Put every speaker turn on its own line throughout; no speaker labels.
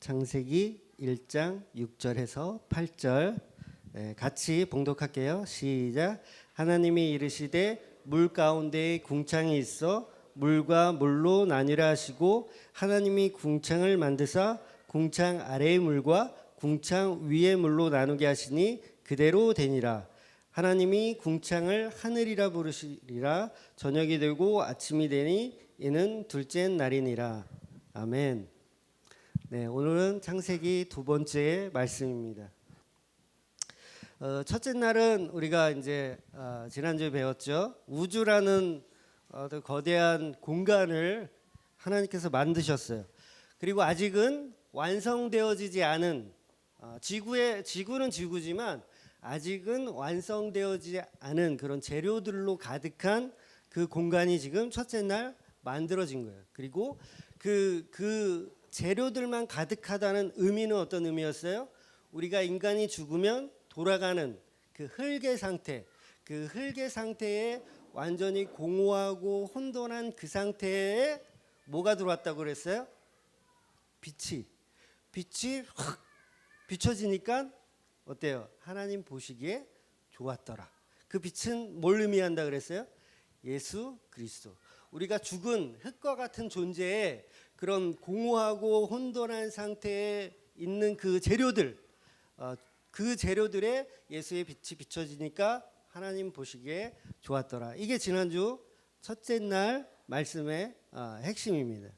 창세기 1장 6절에서 8절 같이 봉독할게요. 시작. 하나님이 이르시되 물 가운데에 궁창이 있어 물과 물로 나뉘라 하시고 하나님이 궁창을 만드사 궁창 아래의 물과 궁창 위의 물로 나누게 하시니 그대로 되니라. 하나님이 궁창을 하늘이라 부르시리라. 저녁이 되고 아침이 되니 이는 둘째 날이니라. 아멘. 네, 오늘은 창세기 두 번째 말씀입니다. 첫째 날은 우리가 이제 지난주에 배웠죠. 우주라는 거대한 공간을 하나님께서 만드셨어요. 그리고 아직은 완성되어지지 않은 지구는 지구지만 아직은 완성되어지지 않은 그런 재료들로 가득한 그 공간이 지금 첫째 날 만들어진 거예요. 그리고 그 재료들만 가득하다는 의미는 어떤 의미였어요? 우리가 인간이 죽으면 돌아가는 그 흙의 상태, 그 흙의 상태에 완전히 공허하고 혼돈한 그 상태에 뭐가 들어왔다고 그랬어요? 빛이 확 비춰지니까 어때요? 하나님 보시기에 좋았더라. 그 빛은 뭘 의미한다 그랬어요? 예수 그리스도. 우리가 죽은 흙과 같은 존재에 그런 공허하고 혼돈한 상태에 있는 그 재료들, 그 재료들에 예수의 빛이 비춰지니까 하나님 보시기에 좋았더라. 이게 지난주 첫째 날 말씀의 핵심입니다.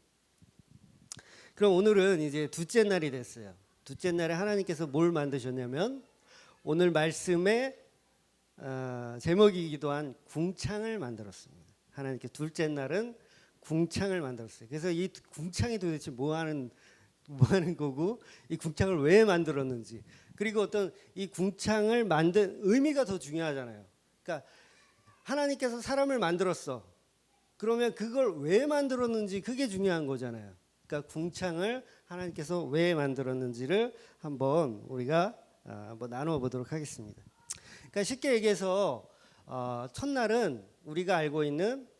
그럼 오늘은 이제 둘째 날이 됐어요. 둘째 날에 하나님께서 뭘 만드셨냐면 오늘 말씀의 제목이기도 한 궁창을 만들었습니다. 하나님께 둘째 날은 궁창을 만들었어요. 그래서 이 궁창이 도대체 뭐 하는 거고 이 궁창을 왜 만들었는지, 그리고 어떤 이 궁창을 만든 의미가 더 중요하잖아요. 그러니까 하나님께서 사람을 만들었어. 그러면 그걸 왜 만들었는지 그게 중요한 거잖아요. 그러니까 궁창을 하나님께서 왜 만들었는지를 한번 우리가 한번 나누어 보도록 하겠습니다. 그러니까 쉽게 얘기해서 첫날은 우리가 알고 있는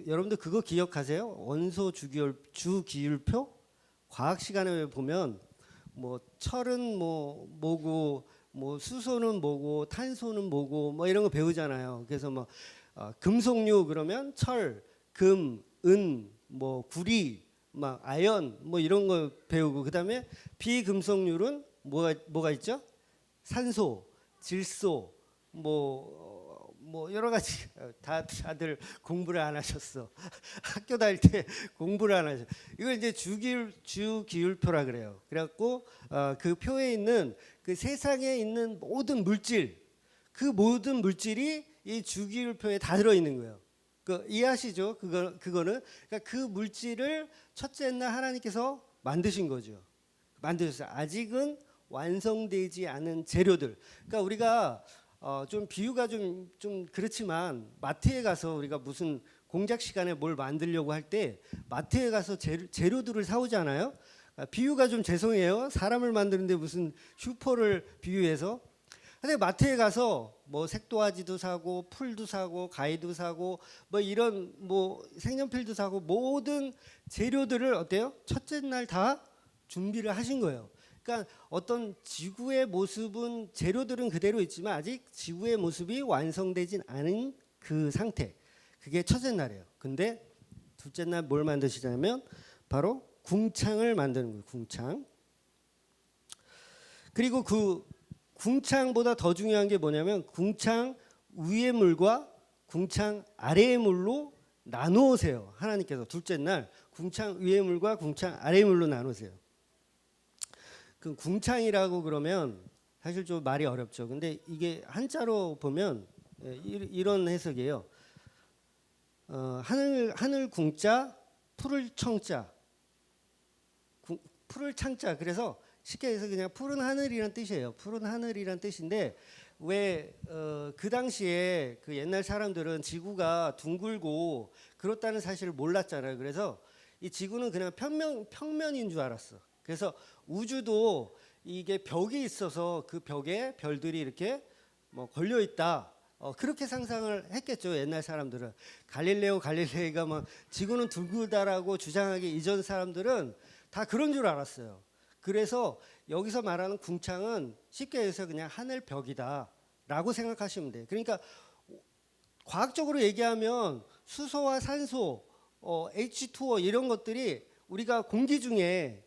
여러분들 그거 기억하세요? 원소 주기율표? 과학 시간에 보면 뭐 철은 뭐고 뭐 수소는 뭐고 탄소는 뭐고 뭐 이런 거 배우잖아요. 그래서 뭐 금속류 그러면 철, 금, 은, 뭐 구리, 막 아연 뭐 이런 거 배우고, 그다음에 비금속률은 뭐가 있죠? 산소, 질소, 뭐 여러 가지. 다들 공부를 안 하셨어. 학교 다닐 때 공부를 안 하셨어. 이걸 이제 주기율표라 그래요. 그래갖고 그 표에 있는 그 세상에 있는 모든 물질, 그 모든 물질이 이 주기율표에 다 들어 있는 거예요. 이해하시죠? 그거는 그러니까 그 물질을 첫째 날 하나님께서 만드신 거죠. 만드셨어요. 아직은 완성되지 않은 재료들. 그러니까 우리가 좀 비유가 좀 그렇지만 마트에 가서 우리가 무슨 공작 시간에 뭘 만들려고 할 때 마트에 가서 재료들을 사오잖아요. 비유가 좀 죄송해요. 사람을 만드는데 무슨 슈퍼를 비유해서. 근데 마트에 가서 뭐 색도화지도 사고 풀도 사고 가위도 사고 뭐 이런 뭐 색연필도 사고 모든 재료들을 어때요? 첫째 날 다 준비를 하신 거예요. 그러니까 어떤 지구의 모습은 재료들은 그대로 있지만 아직 지구의 모습이 완성되진 않은 그 상태, 그게 첫째 날이에요. 근데 둘째 날 뭘 만드시냐면 바로 궁창을 만드는 거예요. 궁창. 그리고 그 궁창보다 더 중요한 게 뭐냐면 궁창 위의 물과 궁창 아래의 물로 나누세요. 하나님께서 둘째 날 궁창 위의 물과 궁창 아래의 물로 나누세요. 그 궁창이라고 그러면 사실 좀 말이 어렵죠. 근데 이게 한자로 보면 이런 해석이에요. 하늘 궁자, 푸를 청자, 푸를 창자. 그래서 쉽게 해서 그냥 푸른 하늘이란 뜻이에요. 푸른 하늘이란 뜻인데 왜 그 당시에 그 옛날 사람들은 지구가 둥글고 그렇다는 사실을 몰랐잖아요. 그래서 이 지구는 그냥 평면인 줄 알았어. 그래서 우주도 이게 벽이 있어서 그 벽에 별들이 이렇게 뭐 걸려 있다. 그렇게 상상을 했겠죠. 옛날 사람들은. 갈릴레이가 뭐 지구는 둥글다라고 주장하기 이전 사람들은 다 그런 줄 알았어요. 그래서 여기서 말하는 궁창은 쉽게 해서 그냥 하늘 벽이다라고 생각하시면 돼요. 그러니까 과학적으로 얘기하면 수소와 산소, H2O 이런 것들이 우리가 공기 중에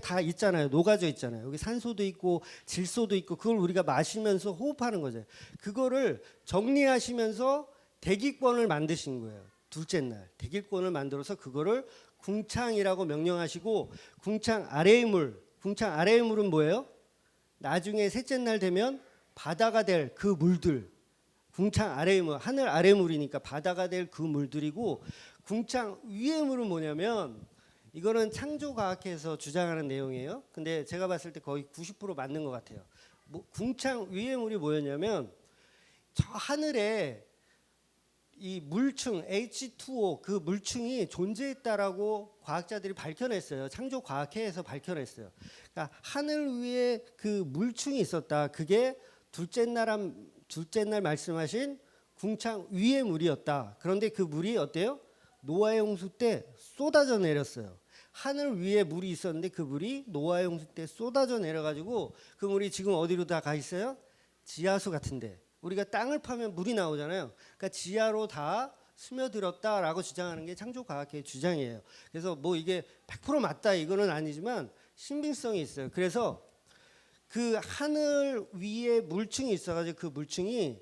다 있잖아요. 녹아져 있잖아요. 여기 산소도 있고 질소도 있고 그걸 우리가 마시면서 호흡하는 거죠. 그거를 정리하시면서 대기권을 만드신 거예요. 둘째 날 대기권을 만들어서 그거를 궁창이라고 명령하시고 궁창 아래의 물은 뭐예요? 나중에 셋째 날 되면 바다가 될 그 물들. 궁창 아래의 물, 하늘 아래 물이니까 바다가 될 그 물들이고 궁창 위의 물은 뭐냐면 이거는 창조과학회에서 주장하는 내용이에요. 근데 제가 봤을 때 거의 90% 맞는 것 같아요. 궁창 위의 물이 뭐였냐면 저 하늘에 이 물층 H2O 그 물층이 존재했다라고 과학자들이 밝혀냈어요. 창조과학회에서 밝혀냈어요. 그러니까 하늘 위에 그 물층이 있었다. 그게 둘째 날 말씀하신 궁창 위의 물이었다. 그런데 그 물이 어때요? 노아의 홍수 때 쏟아져 내렸어요. 하늘 위에 물이 있었는데 그 물이 노아의 홍수 때 쏟아져 내려가지고 그 물이 지금 어디로 다 가 있어요? 지하수 같은데. 우리가 땅을 파면 물이 나오잖아요. 그러니까 지하로 다 스며들었다라고 주장하는 게 창조과학회의 주장이에요. 그래서 뭐 이게 100% 맞다 이거는 아니지만 신빙성이 있어요. 그래서 그 하늘 위에 물층이 있어가지고 그 물층이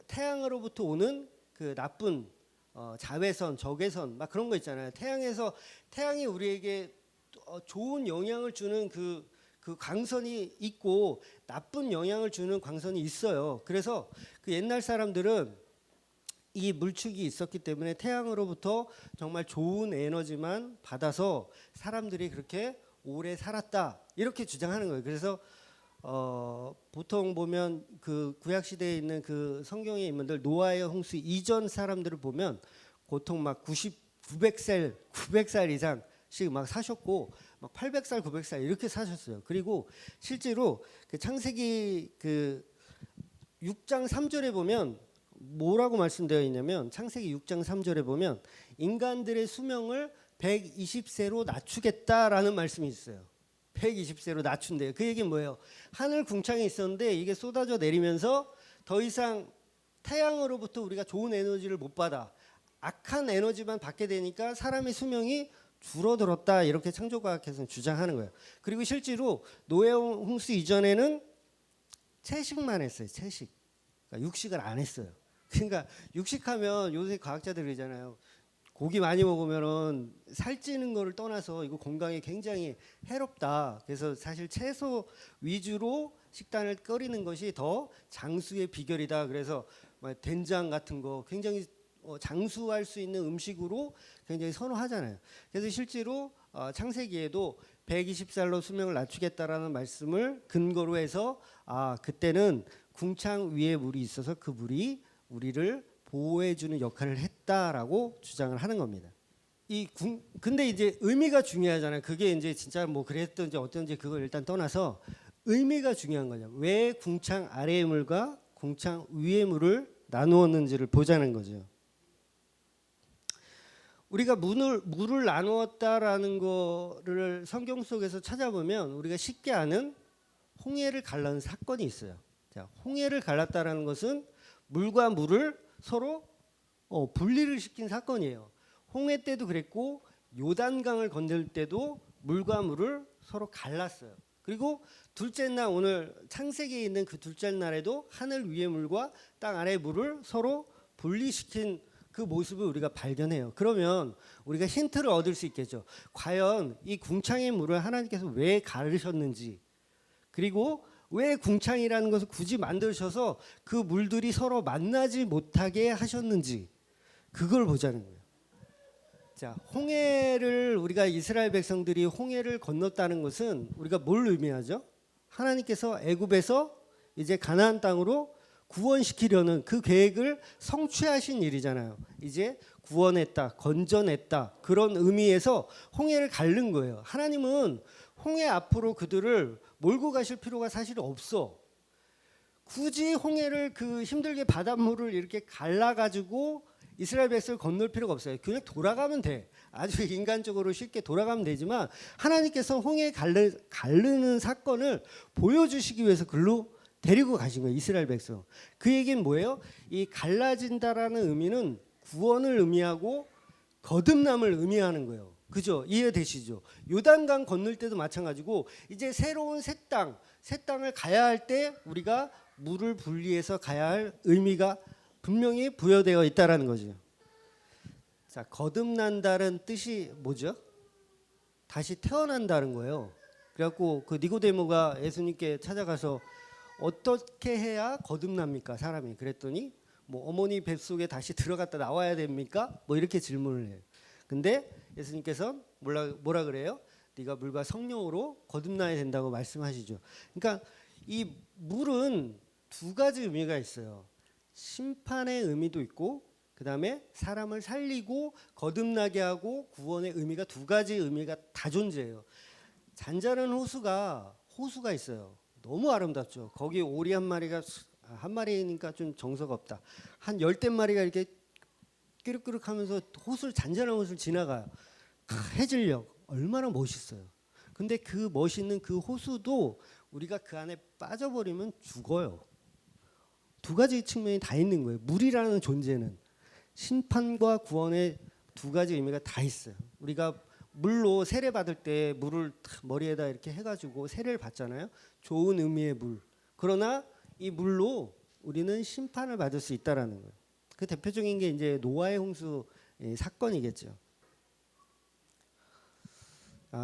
태양으로부터 오는 그 나쁜 자외선, 적외선 막 그런 거 있잖아요. 태양이 우리에게 좋은 영향을 주는 그 광선이 있고 나쁜 영향을 주는 광선이 있어요. 그래서 그 옛날 사람들은 이 물축이 있었기 때문에 태양으로부터 정말 좋은 에너지만 받아서 사람들이 그렇게 오래 살았다 이렇게 주장하는 거예요. 그래서 보통 보면 그 구약 시대에 있는 그 성경의 인물들 노아의 홍수 이전 사람들을 보면 보통 막 900살 이상씩 막 사셨고 막 800살, 900살 이렇게 사셨어요. 그리고 실제로 그 창세기 그 6장 3절에 보면 뭐라고 말씀되어 있냐면 창세기 6장 3절에 보면 인간들의 수명을 120세로 낮추겠다라는 말씀이 있어요. 120세로 낮춘대요. 그 얘기는 뭐예요? 하늘 궁창이 있었는데 이게 쏟아져 내리면서 더 이상 태양으로부터 우리가 좋은 에너지를 못 받아. 악한 에너지만 받게 되니까 사람의 수명이 줄어들었다. 이렇게 창조과학에서는 주장하는 거예요. 그리고 실제로 노예 홍수 이전에는 채식만 했어요. 채식. 그러니까 육식을 안 했어요. 그러니까 육식하면 요새 과학자들 그러잖아요. 고기 많이 먹으면은 살찌는 거를 떠나서 이거 건강에 굉장히 해롭다. 그래서 사실 채소 위주로 식단을 끓이는 것이 더 장수의 비결이다. 그래서 된장 같은 거 굉장히 장수할 수 있는 음식으로 굉장히 선호하잖아요. 그래서 실제로 창세기에도 120살로 수명을 낮추겠다라는 말씀을 근거로 해서 그때는 궁창 위에 물이 있어서 그 물이 우리를 보호해주는 역할을 했다라고 주장을 하는 겁니다. 근데 이제 의미가 중요하잖아요. 그게 이제 진짜 뭐 그랬던지 어떤지 그걸 일단 떠나서 의미가 중요한 거죠. 왜 궁창 아래의 물과 궁창 위의 물을 나누었는지를 보자는 거죠. 우리가 물을 나누었다라는 거를 성경 속에서 찾아보면 우리가 쉽게 아는 홍해를 갈라는 사건이 있어요. 자, 홍해를 갈랐다라는 것은 물과 물을 서로 분리를 시킨 사건이에요. 홍해 때도 그랬고 요단강을 건널 때도 물과 물을 서로 갈랐어요. 그리고 둘째 날 오늘 창세기에 있는 그 둘째 날에도 하늘 위의 물과 땅 아래의 물을 서로 분리시킨 그 모습을 우리가 발견해요. 그러면 우리가 힌트를 얻을 수 있겠죠. 과연 이 궁창의 물을 하나님께서 왜 가르셨는지, 그리고 왜 궁창이라는 것을 굳이 만드셔서 그 물들이 서로 만나지 못하게 하셨는지 그걸 보자는 거예요. 자, 홍해를 우리가 이스라엘 백성들이 홍해를 건넜다는 것은 우리가 뭘 의미하죠? 하나님께서 애굽에서 이제 가나안 땅으로 구원시키려는 그 계획을 성취하신 일이잖아요. 이제 구원했다, 건져냈다 그런 의미에서 홍해를 가른 거예요. 하나님은 홍해 앞으로 그들을 몰고 가실 필요가 사실 없어. 굳이 홍해를 그 힘들게 바닷물을 이렇게 갈라가지고 이스라엘 백성을 건널 필요가 없어요. 그냥 돌아가면 돼. 아주 인간적으로 쉽게 돌아가면 되지만 하나님께서 홍해 가르는 사건을 보여주시기 위해서 글로 데리고 가신 거예요. 이스라엘 백성. 그 얘기는 뭐예요? 이 갈라진다라는 의미는 구원을 의미하고 거듭남을 의미하는 거예요. 그죠? 이해되시죠? 요단강 건널 때도 마찬가지고 이제 새로운 새 땅을 가야 할 때 우리가 물을 분리해서 가야 할 의미가 분명히 부여되어 있다라는 거죠. 자, 거듭난다는 뜻이 뭐죠? 다시 태어난다는 거예요. 그래갖고 그 니고데모가 예수님께 찾아가서 어떻게 해야 거듭납니까, 사람이? 그랬더니 뭐 어머니 뱃속에 다시 들어갔다 나와야 됩니까? 뭐 이렇게 질문을 해요. 근데 예수님께서 뭐라 그래요? 네가 물과 성령으로 거듭나야 된다고 말씀하시죠. 그러니까 이 물은 두 가지 의미가 있어요. 심판의 의미도 있고 그다음에 사람을 살리고 거듭나게 하고 구원의 의미가 두 가지 의미가 다 존재해요. 잔잔한 호수가 있어요. 너무 아름답죠. 거기 오리 한 마리니까 좀 정서가 없다. 한 10대 마리가 이렇게 끼룩끼룩하면서 잔잔한 호수를 지나가요. 해질녘 얼마나 멋있어요. 근데 그 멋있는 그 호수도 우리가 그 안에 빠져버리면 죽어요. 두 가지 측면이 다 있는 거예요. 물이라는 존재는 심판과 구원의 두 가지 의미가 다 있어요. 우리가 물로 세례 받을 때 물을 머리에다 이렇게 해가지고 세례를 받잖아요. 좋은 의미의 물. 그러나 이 물로 우리는 심판을 받을 수 있다라는 거예요. 그 대표적인 게 이제 노아의 홍수 사건이겠죠.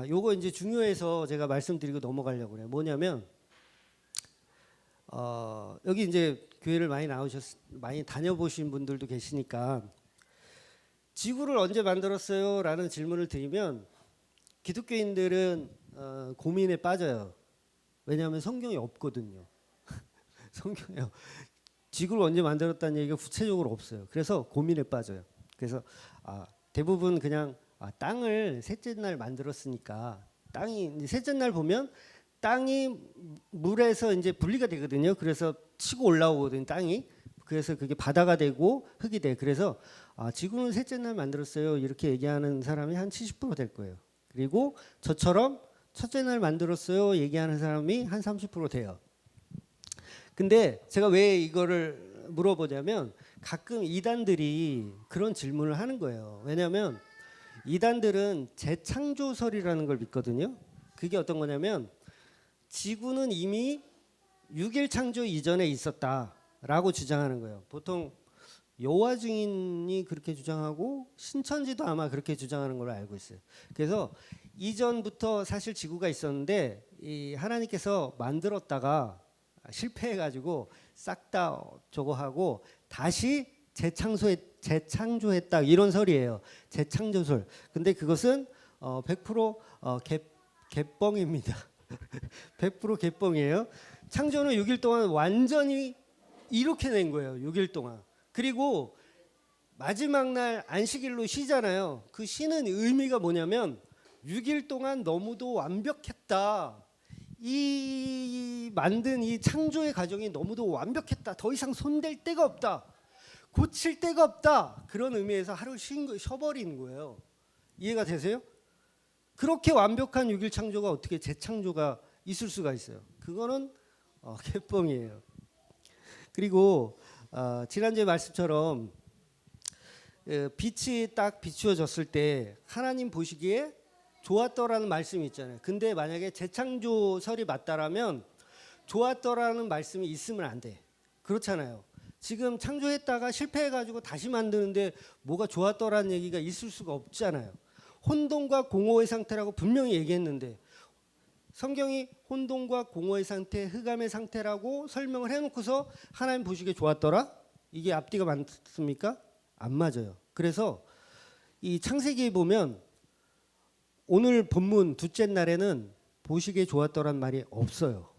요거 이제 중요해서 제가 말씀드리고 넘어가려고 그래요. 뭐냐면 여기 이제 교회를 많이 다녀보신 분들도 계시니까 지구를 언제 만들었어요? 라는 질문을 드리면 기독교인들은 고민에 빠져요. 왜냐하면 성경이 없거든요. 성경에 지구를 언제 만들었다는 얘기가 구체적으로 없어요. 그래서 고민에 빠져요. 그래서 대부분 그냥 땅을 셋째 날 만들었으니까 땅이 셋째 날 보면 땅이 물에서 이제 분리가 되거든요. 그래서 치고 올라오거든요, 땅이. 그래서 그게 바다가 되고 흙이 돼. 그래서 지구는 셋째 날 만들었어요. 이렇게 얘기하는 사람이 한 70% 될 거예요. 그리고 저처럼 첫째 날 만들었어요. 얘기하는 사람이 한 30% 돼요. 근데 제가 왜 이거를 물어보냐면 가끔 이단들이 그런 질문을 하는 거예요. 왜냐하면 이단들은 재창조설이라는 걸 믿거든요. 그게 어떤 거냐면 지구는 이미 6일 창조 이전에 있었다라고 주장하는 거예요. 보통 여호와 증인이 그렇게 주장하고 신천지도 아마 그렇게 주장하는 걸로 알고 있어요. 그래서 이전부터 사실 지구가 있었는데 이 하나님께서 만들었다가 실패해가지고 싹 다 저거 하고 다시 재창조했다 이런 설이에요. 재창조설. 근데 그것은 100% 개뻥입니다. 100% 개뻥이에요. 창조는 6일 동안 완전히 이렇게 된 거예요. 6일 동안. 그리고 마지막 날 안식일로 쉬잖아요. 그 쉬는 의미가 뭐냐면 6일 동안 너무도 완벽했다. 이 만든 이 창조의 과정이 너무도 완벽했다. 더 이상 손댈 데가 없다. 고칠 데가 없다. 그런 의미에서 하루 쉬어버리는 거예요. 이해가 되세요? 그렇게 완벽한 6일 창조가 어떻게 재창조가 있을 수가 있어요. 그거는 개뻥이에요. 그리고 지난주에 말씀처럼 빛이 딱 비추어졌을 때 하나님 보시기에 좋았더라는 말씀이 있잖아요. 근데 만약에 재창조설이 맞다라면 좋았더라는 말씀이 있으면 안 돼. 그렇잖아요. 지금 창조했다가 실패해가지고 다시 만드는데 뭐가 좋았더라는 얘기가 있을 수가 없잖아요. 혼돈과 공허의 상태라고 분명히 얘기했는데 성경이 혼돈과 공허의 상태, 흑암의 상태라고 설명을 해놓고서 하나님 보시기에 좋았더라? 이게 앞뒤가 맞습니까? 안 맞아요. 그래서 이 창세기에 보면 오늘 본문 둘째 날에는 보시기에 좋았더란 말이 없어요.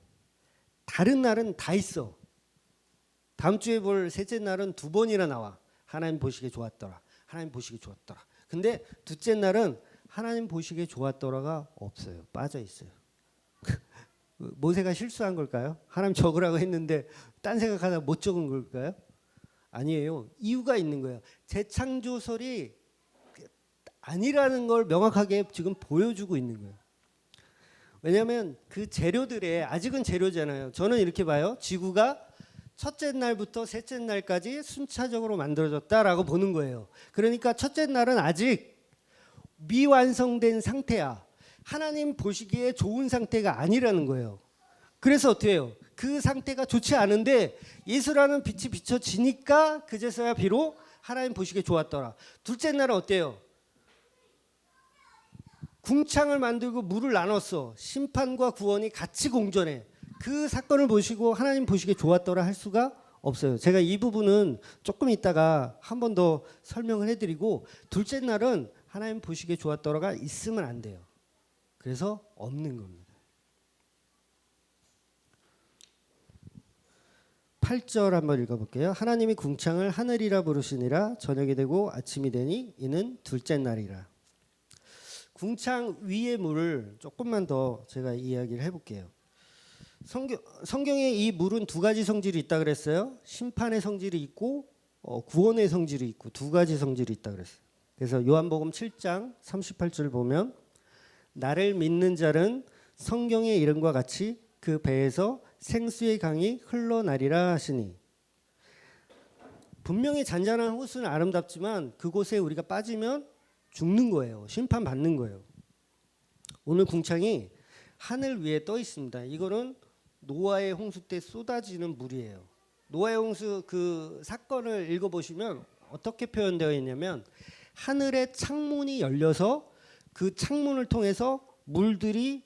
다른 날은 다 있어. 다음 주에 볼 셋째 날은 2번이나 나와. 하나님 보시기에 좋았더라. 하나님 보시기에 좋았더라. 근데 둘째 날은 하나님 보시기에 좋았더라가 없어요. 빠져 있어요. 모세가 실수한 걸까요? 하나님 적으라고 했는데 딴 생각하다 못 적은 걸까요? 아니에요. 이유가 있는 거예요. 재창조설이 아니라는 걸 명확하게 지금 보여주고 있는 거예요. 왜냐하면 그 재료들의 아직은 재료잖아요. 저는 이렇게 봐요. 지구가 첫째 날부터 셋째 날까지 순차적으로 만들어졌다라고 보는 거예요. 그러니까 첫째 날은 아직 미완성된 상태야. 하나님 보시기에 좋은 상태가 아니라는 거예요. 그래서 어떻게 해요? 그 상태가 좋지 않은데 예수라는 빛이 비춰지니까 그제서야 비록 하나님 보시기에 좋았더라. 둘째 날은 어때요? 궁창을 만들고 물을 나눴어. 심판과 구원이 같이 공존해. 그 사건을 보시고 하나님 보시기에 좋았더라 할 수가 없어요. 제가 이 부분은 조금 있다가 한 번 더 설명을 해드리고, 둘째 날은 하나님 보시기에 좋았더라가 있으면 안 돼요. 그래서 없는 겁니다. 8절 한번 읽어볼게요. 하나님이 궁창을 하늘이라 부르시니라. 저녁이 되고 아침이 되니 이는 둘째 날이라. 궁창 위의 물을 조금만 더 제가 이야기를 해볼게요. 성경에 이 물은 두 가지 성질이 있다 그랬어요. 심판의 성질이 있고 구원의 성질이 있고 두 가지 성질이 있다 그랬어요. 그래서 요한복음 7장 38절 보면 나를 믿는 자는 성경의 이름과 같이 그 배에서 생수의 강이 흘러나리라 하시니, 분명히 잔잔한 호수는 아름답지만 그곳에 우리가 빠지면 죽는 거예요. 심판받는 거예요. 오늘 궁창이 하늘 위에 떠 있습니다. 이거는 노아의 홍수 때 쏟아지는 물이에요. 노아의 홍수 그 사건을 읽어보시면 어떻게 표현되어 있냐면 하늘의 창문이 열려서 그 창문을 통해서 물들이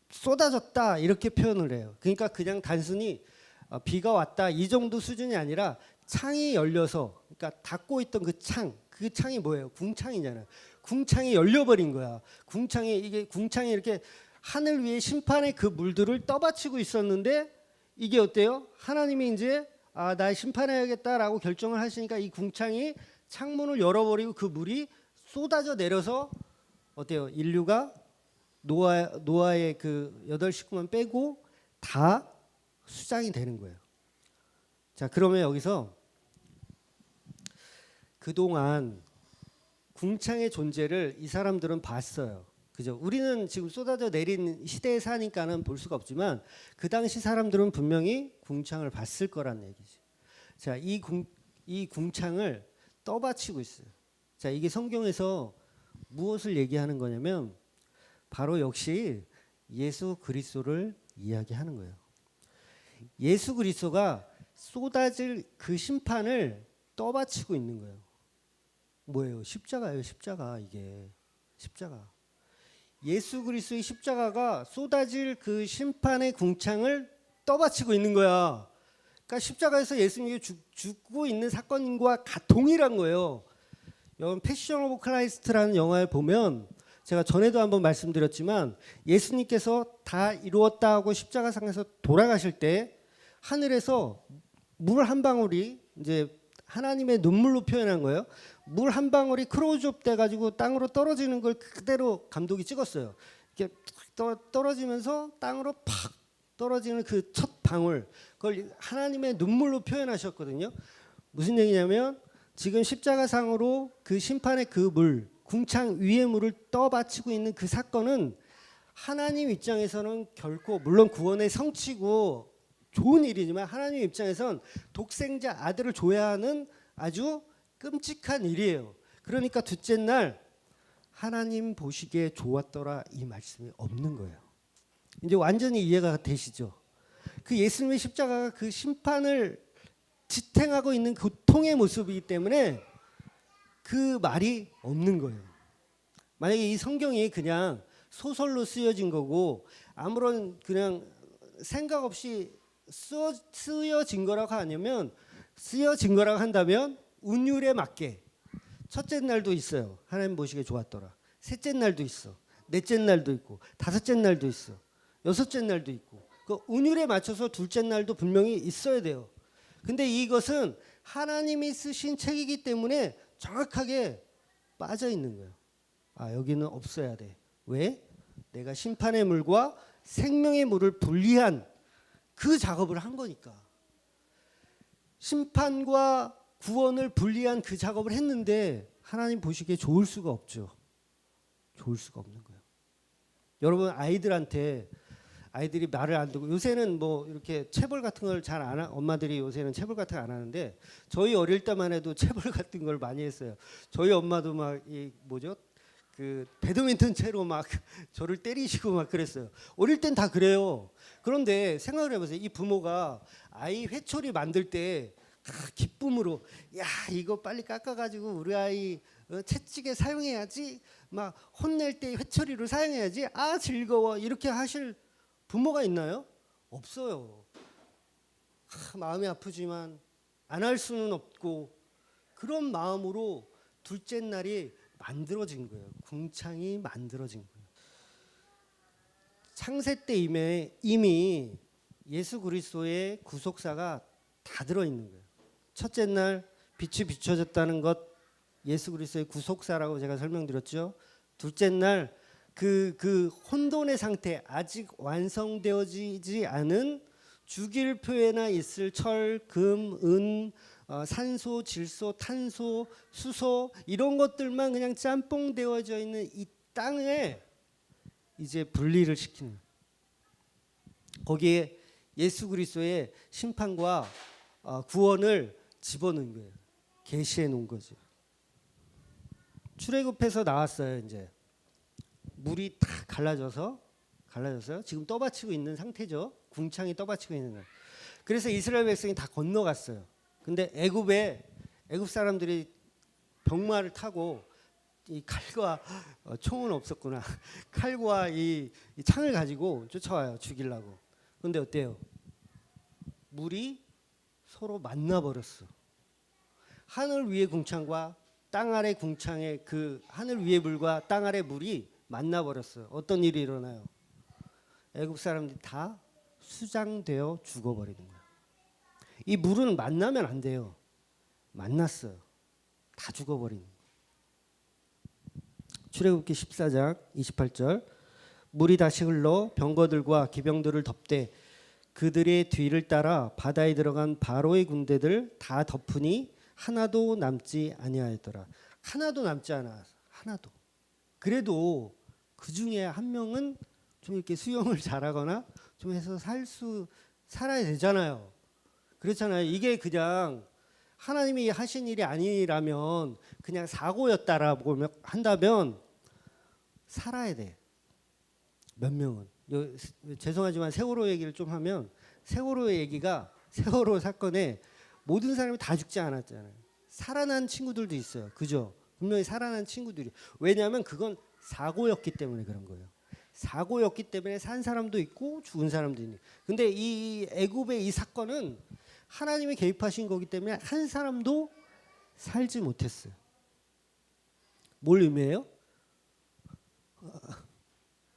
쏟아졌다 이렇게 표현을 해요. 그러니까 그냥 단순히 비가 왔다 이 정도 수준이 아니라 창이 열려서, 그러니까 닫고 있던 그 창이 뭐예요? 궁창이잖아요. 궁창이 열려버린 거야. 궁창이 이렇게 하늘 위에 심판의 그 물들을 떠받치고 있었는데 이게 어때요? 하나님이 이제 나 심판해야겠다라고 결정을 하시니까 이 궁창이 창문을 열어버리고 그 물이 쏟아져 내려서 어때요? 인류가 노아의 그 8 식구만 빼고 다 수장이 되는 거예요. 자, 그러면 여기서 그동안 궁창의 존재를 이 사람들은 봤어요. 그죠? 우리는 지금 쏟아져 내린 시대에 사니까는 볼 수가 없지만 그 당시 사람들은 분명히 궁창을 봤을 거란 얘기죠. 자, 이 궁창을 떠받치고 있어요. 자, 이게 성경에서 무엇을 얘기하는 거냐면 바로 역시 예수 그리스도를 이야기하는 거예요. 예수 그리스도가 쏟아질 그 심판을 떠받치고 있는 거예요. 뭐예요? 십자가예요. 십자가. 이게 십자가. 예수 그리스도의 십자가가 쏟아질 그 심판의 궁창을 떠받치고 있는 거야. 그러니까 십자가에서 예수님이 죽고 있는 사건과 동일한 거예요. 여러분 패션 오브 크라이스트라는 영화를 보면 제가 전에도 한번 말씀드렸지만 예수님께서 다 이루었다 하고 십자가상에서 돌아가실 때 하늘에서 물 한 방울이 이제 하나님의 눈물로 표현한 거예요. 물 한 방울이 크로즈업 돼가지고 땅으로 떨어지는 걸 그대로 감독이 찍었어요. 이렇게 떨어지면서 땅으로 팍 떨어지는 그 첫 방울, 그걸 하나님의 눈물로 표현하셨거든요. 무슨 얘기냐면 지금 십자가상으로 그 심판의 그 물, 궁창 위의 물을 떠받치고 있는 그 사건은 하나님 입장에서는 결코, 물론 구원의 성취고 좋은 일이지만 하나님 입장에선 독생자 아들을 줘야 하는 아주 끔찍한 일이에요. 그러니까 둘째 날 하나님 보시기에 좋았더라 이 말씀이 없는 거예요. 이제 완전히 이해가 되시죠? 그 예수님의 십자가가 그 심판을 지탱하고 있는 고통의 모습이기 때문에 그 말이 없는 거예요. 만약에 이 성경이 그냥 소설로 쓰여진 거고 아무런 그냥 생각 없이 쓰여진 거라고 한다면 운율에 맞게 첫째 날도 있어요. 하나님 보시기에 좋았더라. 셋째 날도 있어. 넷째 날도 있고 다섯째 날도 있어. 여섯째 날도 있고. 그 운율에 맞춰서 둘째 날도 분명히 있어야 돼요. 근데 이것은 하나님이 쓰신 책이기 때문에 정확하게 빠져 있는 거예요. 여기는 없어야 돼. 왜? 내가 심판의 물과 생명의 물을 분리한 그 작업을 한 거니까. 심판과 구원을 분리한 그 작업을 했는데 하나님 보시기에 좋을 수가 없죠. 좋을 수가 없는 거예요. 여러분 아이들이 말을 안 듣고 요새는 뭐 이렇게 체벌 같은 걸 잘 안 엄마들이 요새는 체벌 같은 거 안 하는데 저희 어릴 때만 해도 체벌 같은 걸 많이 했어요. 저희 엄마도 막 이 뭐죠? 그 배드민턴 채로 막 저를 때리시고 막 그랬어요. 어릴 땐 다 그래요. 그런데 생각을 해보세요. 이 부모가 아이 회초리 만들 때 기쁨으로 야 이거 빨리 깎아가지고 우리 아이 채찍에 사용해야지 막 혼낼 때 회초리로 사용해야지 아 즐거워 이렇게 하실 부모가 있나요? 없어요. 마음이 아프지만 안 할 수는 없고 그런 마음으로 둘째 날이 만들어진 거예요. 궁창이 만들어진 거예요. 창세 때 이미 예수 그리스도의 구속사가 다 들어있는 거예요. 첫째 날 빛이 비춰졌다는 것 예수 그리스도의 구속사라고 제가 설명드렸죠. 둘째 날 그 혼돈의 상태 아직 완성되어지지 않은 주기율표에나 있을 철, 금, 은, 산소, 질소, 탄소, 수소 이런 것들만 그냥 짬뽕 되어져 있는 이 땅에 이제 분리를 시키는 거기에 예수 그리스도의 심판과 구원을 집어넣은 거예요. 계시해 놓은 거죠. 출애굽해서 나왔어요. 이제 물이 다 갈라져서 지금 떠받치고 있는 상태죠. 궁창이 떠받치고 있는 거예요. 그래서 이스라엘 백성이 다 건너갔어요. 근데 애굽 사람들이 병마를 타고 이 칼과 총은 없었구나. 칼과 이 창을 가지고 쫓아와요. 죽이려고. 근데 어때요? 물이 서로 만나 버렸어. 하늘 위의 궁창과 땅 아래 궁창의 그 하늘 위의 물과 땅 아래 물이 만나 버렸어요. 어떤 일이 일어나요? 애굽 사람들이 다 수장되어 죽어버리는 거예요. 이 물은 만나면 안 돼요. 만났어요. 다 죽어버리는 거예요. 출애굽기 14장 28절 물이 다시 흘러 병거들과 기병들을 덮되 그들의 뒤를 따라 바다에 들어간 바로의 군대들 다 덮으니 하나도 남지 아니하였더라. 하나도 남지 않았어. 하나도. 그래도 그 중에 한 명은 좀 이렇게 수영을 잘하거나 좀 해서 살아야 되잖아요. 그렇잖아요. 이게 그냥 하나님이 하신 일이 아니라면 그냥 사고였다라고 한다면 살아야 돼. 몇 명은. 죄송하지만 세월호 얘기를 좀 하면 세월호 사건에 모든 사람이 다 죽지 않았잖아요. 살아난 친구들도 있어요. 그죠? 분명히 살아난 친구들이. 왜냐하면 그건 사고였기 때문에 그런 거예요. 사고였기 때문에 산 사람도 있고 죽은 사람도 있는. 근데 이 애굽의 이 사건은 하나님이 개입하신 거기 때문에 한 사람도 살지 못했어요. 뭘 의미해요?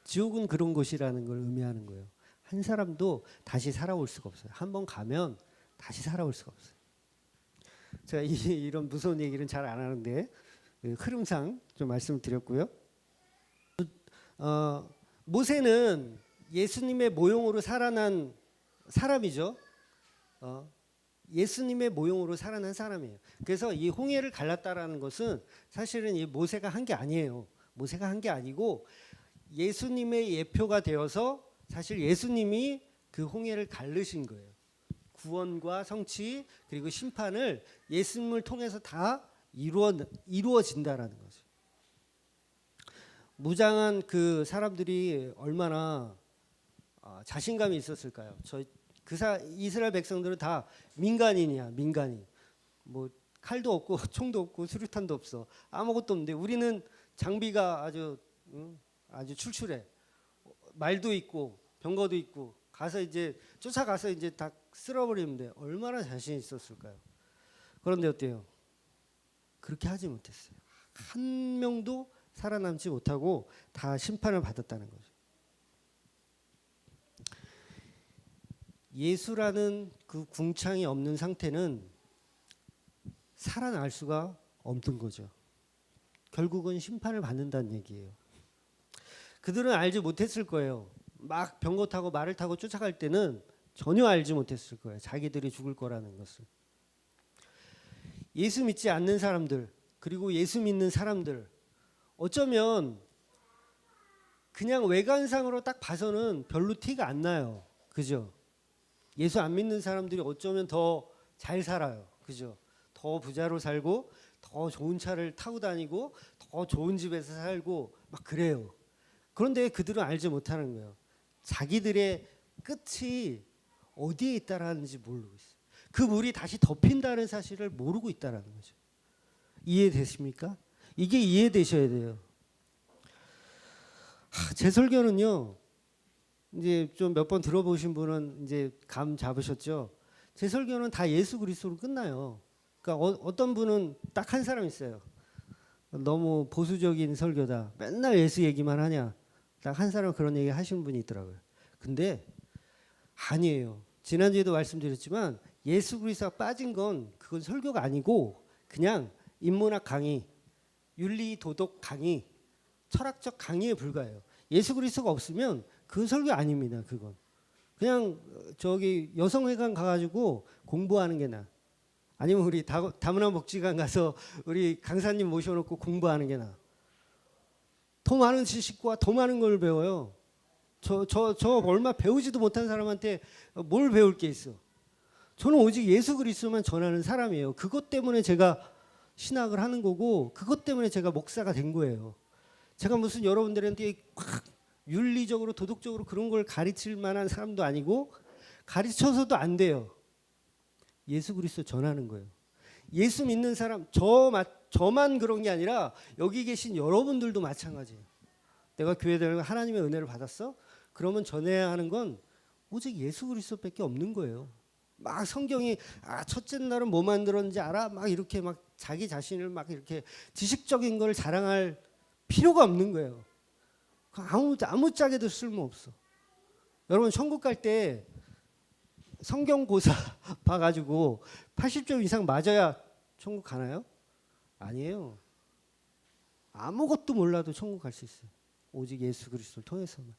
지옥은 그런 곳이라는 걸 의미하는 거예요. 한 사람도 다시 살아올 수가 없어요. 한번 가면 다시 살아올 수가 없어요. 제가 이런 무서운 얘기는 잘 안 하는데 흐름상 좀 말씀드렸고요. 모세는 예수님의 모형으로 살아난 사람이죠. 예수님의 모형으로 살아난 사람이에요. 그래서 이 홍해를 갈랐다라는 것은 사실은 이 모세가 한 게 아니에요. 모세가 한 게 아니고 예수님의 예표가 되어서 사실 예수님이 그 홍해를 갈르신 거예요. 구원과 성취 그리고 심판을 예수님을 통해서 다 이루어진다라는 거죠. 무장한 그 사람들이 얼마나 자신감이 있었을까요? 이스라엘 백성들은 다 민간인이야, 민간인. 뭐 칼도 없고 총도 없고 수류탄도 없어. 아무것도 없는데 우리는 장비가 아주 출출해. 말도 있고 병거도 있고 가서 이제 쫓아가서 이제 다 쓸어버리면 돼. 얼마나 자신 있었을까요? 그런데 어때요? 그렇게 하지 못했어요. 한 명도 살아남지 못하고 다 심판을 받았다는 거죠. 예수라는 그 궁창이 없는 상태는 살아날 수가 없는 거죠. 결국은 심판을 받는다는 얘기예요. 그들은 알지 못했을 거예요. 막 병거 타고 말을 타고 쫓아갈 때는 전혀 알지 못했을 거예요. 자기들이 죽을 거라는 것을. 예수 믿지 않는 사람들, 그리고 예수 믿는 사람들, 어쩌면 그냥 외관상으로 딱 봐서는 별로 티가 안 나요. 그죠? 예수 안 믿는 사람들이 어쩌면 더 잘 살아요. 그죠? 더 부자로 살고 더 좋은 차를 타고 다니고 더 좋은 집에서 살고 막 그래요. 그런데 그들은 알지 못하는 거예요. 자기들의 끝이 어디에 있다라는지 모르고 있어요. 그 물이 다시 덮인다는 사실을 모르고 있다라는 거죠. 이해되십니까? 이게 이해되셔야 돼요. 제 설교는요, 이제 좀 몇 번 들어보신 분은 이제 감 잡으셨죠. 제 설교는 다 예수 그리스도로 끝나요. 그러니까 어떤 분은 딱 한 사람 있어요. 너무 보수적인 설교다. 맨날 예수 얘기만 하냐. 딱 한 사람 그런 얘기 하시는 분이 있더라고요. 근데 아니에요. 지난주에도 말씀드렸지만 예수 그리스도가 빠진 건 그건 설교가 아니고 그냥 인문학 강의, 윤리 도덕 강의, 철학적 강의에 불과해요. 예수 그리스도가 없으면 그건 설교 아닙니다. 그건 그냥 저기 여성회관 가가지고 공부하는 게 나. 아니면 우리 다문화 복지관 가서 우리 강사님 모셔놓고 공부하는 게 나. 더 많은 지식과 더 많은 걸 배워요. 저 얼마 배우지도 못한 사람한테 뭘 배울 게 있어. 저는 오직 예수 그리스도만 전하는 사람이에요. 그것 때문에 제가 신학을 하는 거고 그것 때문에 제가 목사가 된 거예요. 제가 무슨 여러분들한테 확 윤리적으로 도덕적으로 그런 걸 가르칠 만한 사람도 아니고 가르쳐서도 안 돼요. 예수 그리스도 전하는 거예요. 예수 믿는 사람 저만 그런 게 아니라 여기 계신 여러분들도 마찬가지예요. 내가 교회 다니고 하나님의 은혜를 받았어? 그러면 전해야 하는 건 오직 예수 그리스도밖에 없는 거예요. 막 성경이 첫째 날은 뭐 만들었는지 알아? 막 이렇게 막 자기 자신을 막 이렇게 지식적인 걸 자랑할 필요가 없는 거예요. 아무짝에도 쓸모없어. 여러분 천국 갈 때 성경고사 봐가지고 80점 이상 맞아야 천국 가나요? 아니에요. 아무것도 몰라도 천국 갈 수 있어요. 오직 예수 그리스도를 통해서만.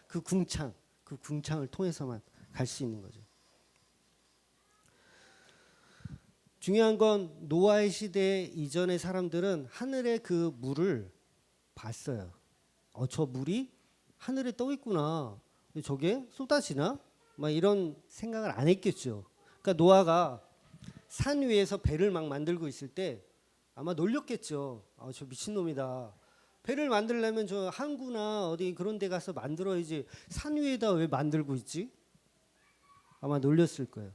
그 궁창을 통해서만 갈 수 있는 거죠. 중요한 건 노아의 시대 이전의 사람들은 하늘의 그 물을 봤어요. 저 물이 하늘에 떠 있구나. 저게 쏟아지나? 막 이런 생각을 안 했겠죠. 그러니까 노아가 산 위에서 배를 막 만들고 있을 때 아마 놀렸겠죠. 저 미친놈이다. 배를 만들려면 저 항구나 어디 그런 데 가서 만들어야지 산 위에다 왜 만들고 있지? 아마 놀렸을 거예요.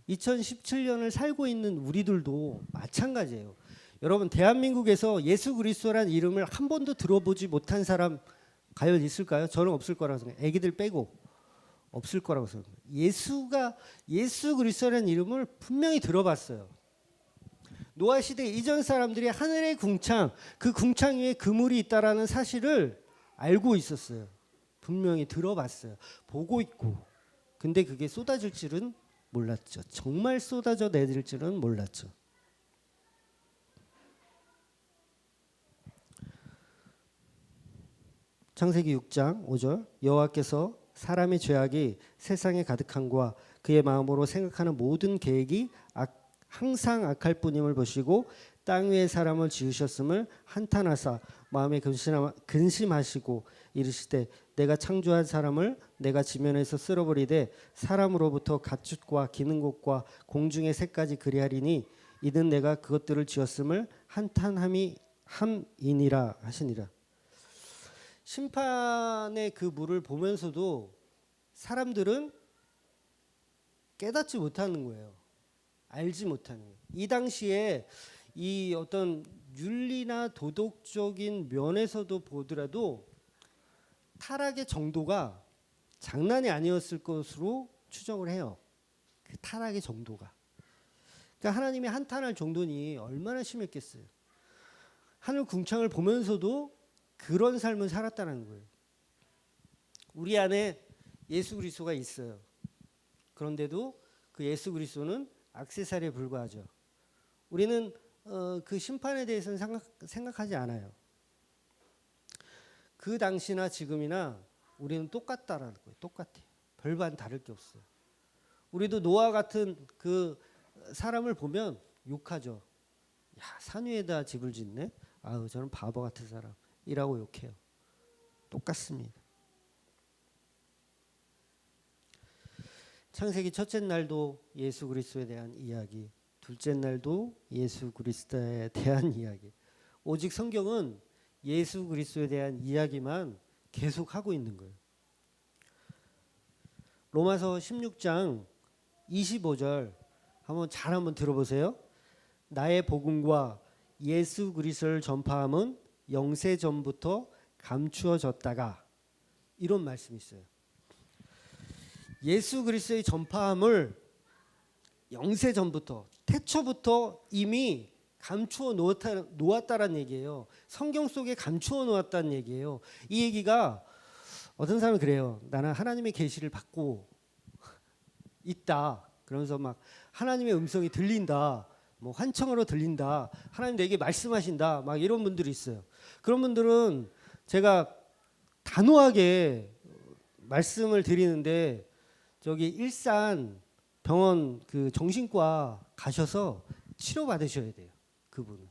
2017년을 살고 있는 우리들도 마찬가지예요. 여러분 대한민국에서 예수 그리스도란 이름을 한 번도 들어보지 못한 사람 과연 있을까요? 저는 없을 거라고 생각해요. 애기들 빼고 없을 거라고 생각해요. 예수 그리스도라는 이름을 분명히 들어봤어요. 노아 시대 이전 사람들이 하늘의 궁창, 그 궁창 위에 그물이 있다라는 사실을 알고 있었어요. 분명히 들어봤어요. 보고 있고. 근데 그게 쏟아질 줄은 몰랐죠. 정말 쏟아져 내릴 줄은 몰랐죠. 창세기 6장 5절 여호와께서 사람의 죄악이 세상에 가득함과 그의 마음으로 생각하는 모든 계획이 항상 악할 뿐임을 보시고 땅 위에 사람을 지으셨음을 한탄하사 마음에 근심하시고 이르시되 내가 창조한 사람을 내가 지면에서 쓸어버리되 사람으로부터 가축과 기는 것과 공중의 새까지 그리하리니 이는 내가 그것들을 지었음을 한탄함이 함이니라 하시니라. 심판의 그 물을 보면서도 사람들은 깨닫지 못하는 거예요. 알지 못하는 거예요. 이 당시에 이 어떤 윤리나 도덕적인 면에서도 보더라도 타락의 정도가 장난이 아니었을 것으로 추정을 해요. 그 타락의 정도가. 그러니까 하나님이 한탄할 정도니 얼마나 심했겠어요. 하늘 궁창을 보면서도 그런 삶을 살았다는 거예요. 우리 안에 예수 그리스도가 있어요. 그런데도 그 예수 그리스도는 액세서리에 불과하죠. 우리는 그 심판에 대해서는 생각하지 않아요. 그 당시나 지금이나 우리는 똑같다라는 거예요. 똑같아요. 별반 다를 게 없어요. 우리도 노아 같은 그 사람을 보면 욕하죠. 야, 산 위에다 집을 짓네. 아우 저는 바보 같은 사람이라고 욕해요. 똑같습니다. 창세기 첫째 날도 예수 그리스도에 대한 이야기, 둘째 날도 예수 그리스도에 대한 이야기. 오직 성경은 예수 그리스도에 대한 이야기만 계속하고 있는 거예요. 로마서 16장 25절 한번 들어보세요. 나의 복음과 예수 그리스도를 전파함은 영세 전부터 감추어졌다가, 이런 말씀이 있어요. 예수 그리스도의 전파함을 영세 전부터, 태초부터 이미 감추어 놓았다는 얘기예요. 성경 속에 감추어 놓았다는 얘기예요. 이 얘기가 어떤 사람은 그래요. 나는 하나님의 계시를 받고 있다. 그러면서 막 하나님의 음성이 들린다. 뭐 환청으로 들린다. 하나님 내게 말씀하신다. 막 이런 분들이 있어요. 그런 분들은 제가 단호하게 말씀을 드리는데, 저기 일산 병원 그 정신과 가셔서 치료 받으셔야 돼요. 그분은.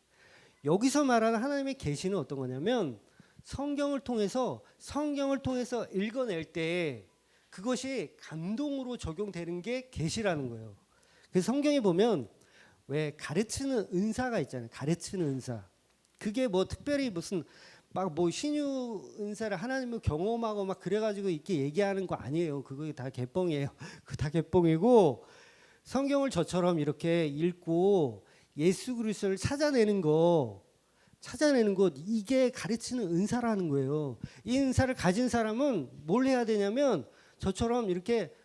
여기서 말하는 하나님의 계시는 어떤 거냐면, 성경을 통해서 읽어낼 때 그것이 감동으로 적용되는 게 계시라는 거예요. 그래서 성경에 보면 왜 가르치는 은사가 있잖아요. 가르치는 은사. 그게 뭐 특별히 무슨 막 뭐 신유 은사를 하나님을 경험하고 막 그래가지고 이렇게 얘기하는 거 아니에요. 그거 다 개뻥이에요. 그거 다 개뻥이고, 성경을 저처럼 이렇게 읽고 예수 그리스도를 찾아내는 거 이게 가르치는 은사라는 거예요. 이 은사를 가진 사람은 뭘 해야 되냐면 저처럼 이렇게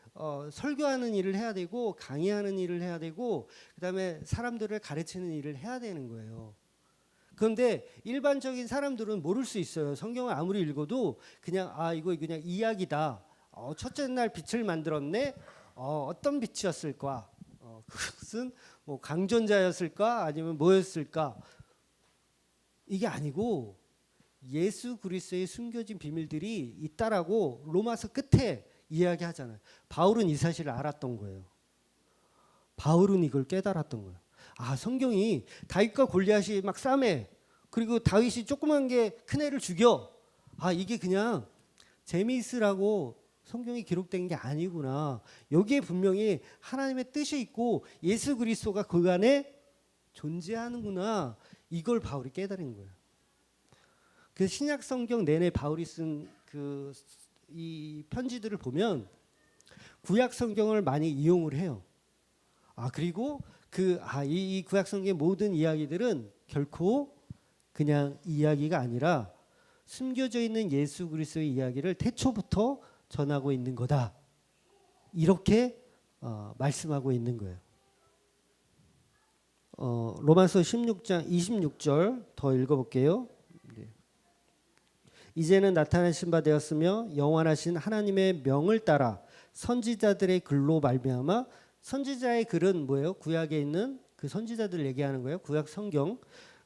설교하는 일을 해야 되고, 강의하는 일을 해야 되고, 그다음에 사람들을 가르치는 일을 해야 되는 거예요. 그런데 일반적인 사람들은 모를 수 있어요. 성경을 아무리 읽어도 그냥 이거 그냥 이야기다. 첫째 날 빛을 만들었네. 어떤 빛이었을까? 그것은 뭐 강전자였을까? 아니면 뭐였을까? 이게 아니고 예수 그리스도의 숨겨진 비밀들이 있다라고 로마서 끝에 이야기하잖아요. 바울은 이 사실을 알았던 거예요. 바울은 이걸 깨달았던 거예요. 성경이 다윗과 골리앗이 막 싸매. 그리고 다윗이 조그만 게 큰 애를 죽여. 이게 그냥 재미있으라고 성경이 기록된 게 아니구나. 여기에 분명히 하나님의 뜻이 있고 예수 그리스도가 그 안에 존재하는구나. 이걸 바울이 깨달은 거예요. 그 신약 성경 내내 바울이 쓴 이 편지들을 보면 구약 성경을 많이 이용을 해요. 그리고 이 구약 성경의 모든 이야기들은 결코 그냥 이야기가 아니라 숨겨져 있는 예수 그리스도의 이야기를 태초부터 전하고 있는 거다. 이렇게 말씀하고 있는 거예요. 로마서 16장 26절 더 읽어볼게요. 이제는 나타나신 바 되었으며 영원하신 하나님의 명을 따라 선지자들의 글로 말미암아, 선지자의 글은 뭐예요? 구약에 있는 그 선지자들 얘기하는 거예요. 구약 성경.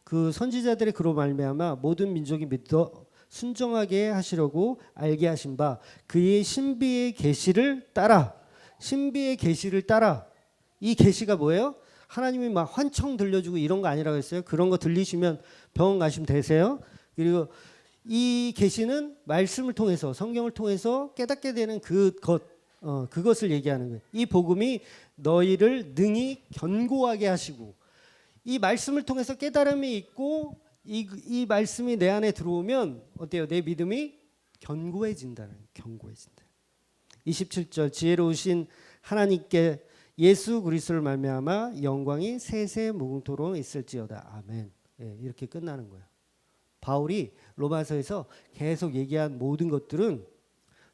그 선지자들의 글로 말미암아 모든 민족이 믿어 순종하게 하시려고 알게 하신 바 그의 신비의 계시를 따라. 신비의 계시를 따라. 이 계시가 뭐예요? 하나님이 막 환청 들려주고 이런 거 아니라고 했어요. 그런 거 들리시면 병원 가시면 되세요. 그리고 이 계시는 말씀을 통해서, 성경을 통해서 깨닫게 되는 그것을 얘기하는 거예요. 이 복음이 너희를 능히 견고하게 하시고, 이 말씀을 통해서 깨달음이 있고 이 말씀이 내 안에 들어오면 어때요? 내 믿음이 견고해진다는, 견고해진다. 27절 지혜로우신 하나님께 예수 그리스도를 말미암아 영광이 세세 무궁토록 있을지어다. 아멘. 이렇게 끝나는 거예요. 바울이 로마서에서 계속 얘기한 모든 것들은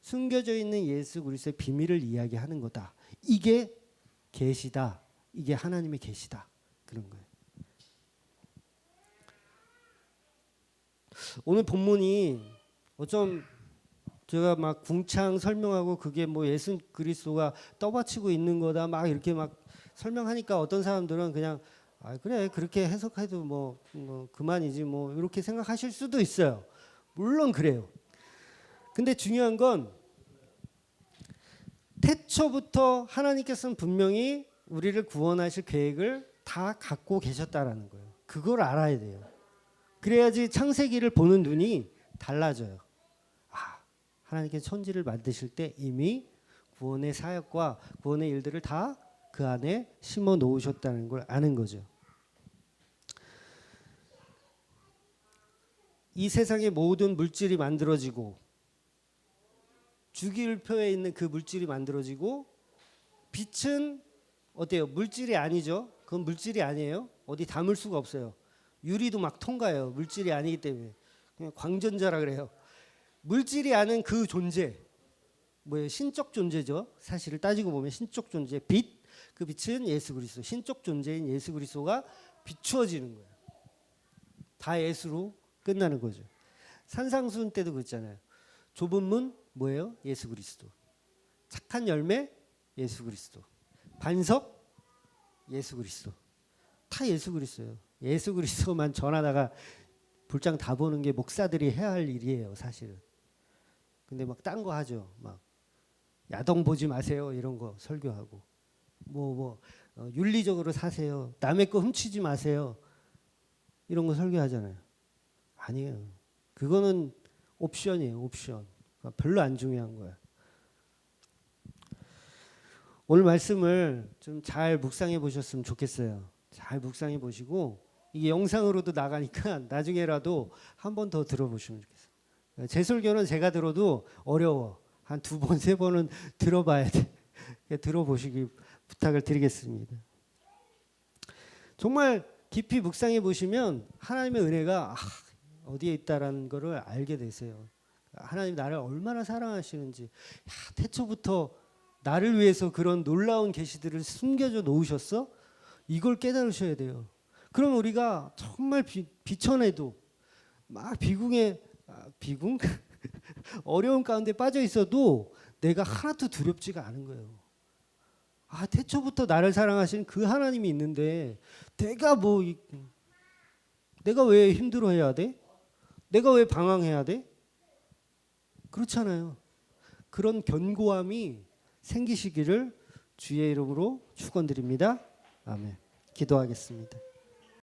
숨겨져 있는 예수 그리스도의 비밀을 이야기하는 거다. 이게 계시다. 이게 하나님의 계시다. 그런 거예요. 오늘 본문이 어쩜 제가 막 궁창 설명하고 그게 뭐 예수 그리스도가 떠받치고 있는 거다 막 이렇게 막 설명하니까 어떤 사람들은 그냥 그래 그렇게 해석해도 뭐 그만이지 뭐 이렇게 생각하실 수도 있어요. 물론 그래요. 근데 중요한 건 태초부터 하나님께서는 분명히 우리를 구원하실 계획을 다 갖고 계셨다라는 거예요. 그걸 알아야 돼요. 그래야지 창세기를 보는 눈이 달라져요. 아, 하나님께서 천지를 만드실 때 이미 구원의 사역과 구원의 일들을 다 그 안에 심어 놓으셨다는 걸 아는 거죠. 이 세상의 모든 물질이 만들어지고 주기율표에 있는 그 물질이 만들어지고 빛은 어때요? 물질이 아니죠. 그건 물질이 아니에요. 어디 담을 수가 없어요. 유리도 막 통과해요. 물질이 아니기 때문에. 그냥 광전자라 그래요. 물질이 아닌 그 존재, 뭐예요? 신적 존재죠. 사실을 따지고 보면 신적 존재, 빛, 그 빛은 예수 그리스도. 신적 존재인 예수 그리스도가 비추어지는 거예요. 다 예수로 끝나는 거죠. 산상수훈 때도 그랬잖아요. 좁은 문 뭐예요? 예수 그리스도. 착한 열매 예수 그리스도. 반석 예수 그리스도. 다 예수 그리스도예요. 예수 그리스도만 전하다가 불장 다 보는 게 목사들이 해야 할 일이에요, 사실은. 근데 막 딴 거 하죠. 막 야동 보지 마세요, 이런 거 설교하고. 윤리적으로 사세요. 남의 거 훔치지 마세요. 이런 거 설교하잖아요. 아니에요. 그거는 옵션이에요, 옵션. 별로 안 중요한 거야. 오늘 말씀을 좀 잘 묵상해 보셨으면 좋겠어요. 잘 묵상해 보시고 이게 영상으로도 나가니까 나중에라도 한 번 더 들어보시면 좋겠어요. 제 설교는 제가 들어도 어려워. 한 2번, 3번은 들어봐야 돼. 들어보시기 부탁을 드리겠습니다. 정말 깊이 묵상해 보시면 하나님의 은혜가 어디에 있다라는 것을 알게 되세요. 하나님 나를 얼마나 사랑하시는지. 태초부터 나를 위해서 그런 놀라운 계시들을 숨겨져 놓으셨어? 이걸 깨달으셔야 돼요. 그럼 우리가 정말 비천해도 막 비궁? 어려운 가운데 빠져 있어도 내가 하나도 두렵지가 않은 거예요. 태초부터 나를 사랑하신 그 하나님이 있는데 내가 왜 힘들어해야 돼? 내가 왜 방황해야 돼? 그렇잖아요. 그런 견고함이 생기시기를 주의 이름으로 축원드립니다. 아멘. 기도하겠습니다.